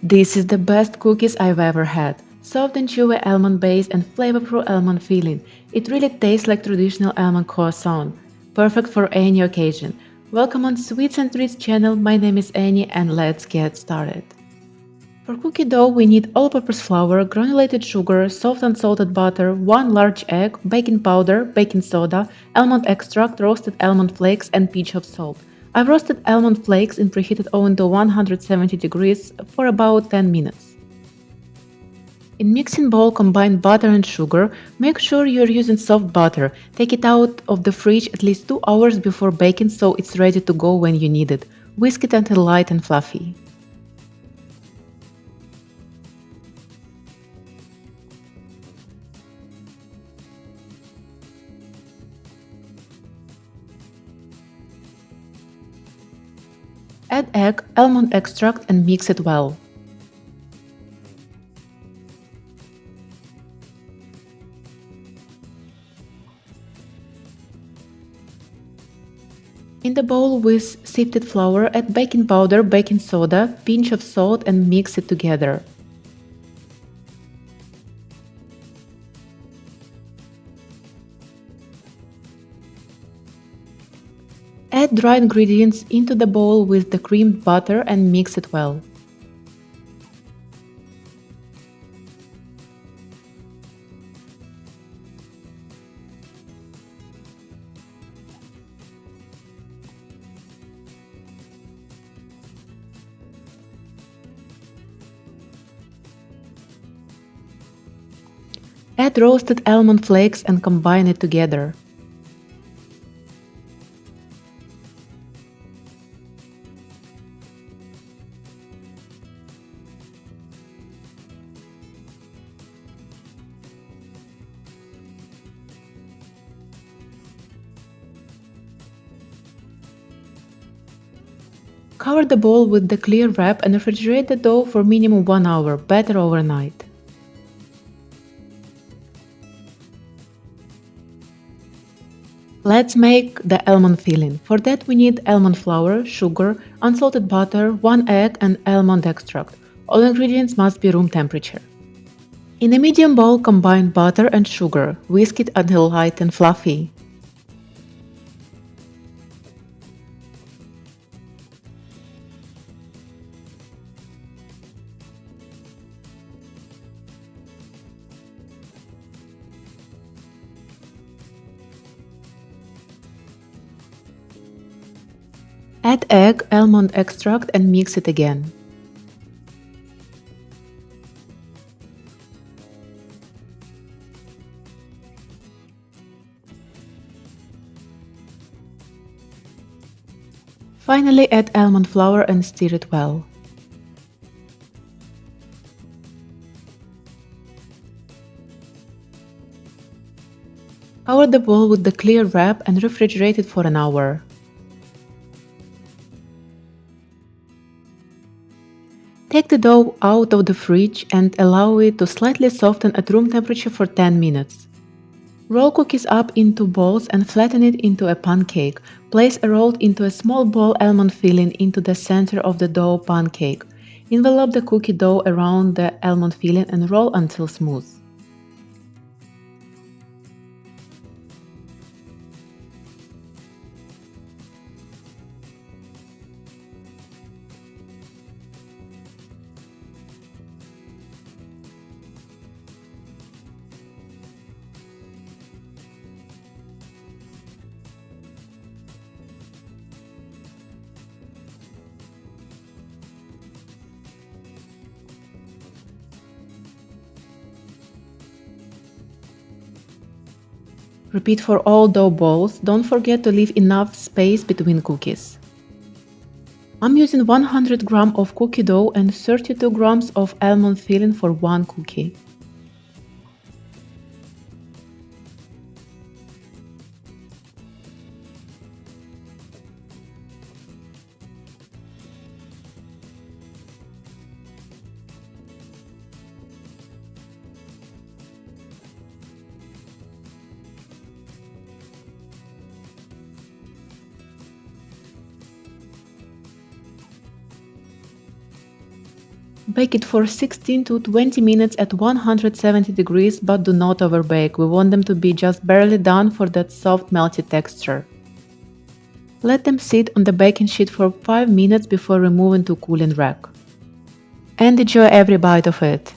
This is the best cookies I've ever had. Soft and chewy almond base and flavorful almond filling. It really tastes like traditional almond croissant. Perfect for any occasion. Welcome on Sweets and Treats channel. My name is Annie and let's get started. For cookie dough, we need all-purpose flour, granulated sugar, soft unsalted butter, 1 large egg, baking powder, baking soda, almond extract, roasted almond flakes, and pinch of salt. I've roasted almond flakes in preheated oven to 170 degrees for about 10 minutes. In mixing bowl, combine butter and sugar. Make sure you're using soft butter. Take it out of the fridge at least 2 hours before baking so it's ready to go when you need it. Whisk it until light and fluffy. Add egg, almond extract and mix it well. In the bowl with sifted flour, add baking powder, baking soda, pinch of salt and mix it together. Add dry ingredients into the bowl with the creamed butter and mix it well. Add roasted almond flakes and combine it together. Cover the bowl with the clear wrap and refrigerate the dough for minimum 1 hour, better overnight. Let's make the almond filling. For that we need almond flour, sugar, unsalted butter, 1 egg and almond extract. All ingredients must be room temperature. In a medium bowl combine butter and sugar. Whisk it until light and fluffy. Add egg, almond extract and mix it again. Finally add almond flour and stir it well. Cover the bowl with the clear wrap and refrigerate it for an hour. Take the dough out of the fridge and allow it to slightly soften at room temperature for 10 minutes. Roll cookies up into balls and flatten it into a pancake. Place a rolled into a small ball almond filling into the center of the dough pancake. Envelope the cookie dough around the almond filling and roll until smooth. Repeat for all dough balls. Don't forget to leave enough space between cookies. I'm using 100 grams of cookie dough and 32 grams of almond filling for one cookie. Bake it for 16 to 20 minutes at 170 degrees, but do not overbake. We want them to be just barely done for that soft melty texture. Let them sit on the baking sheet for 5 minutes before removing to cooling rack. And enjoy every bite of it.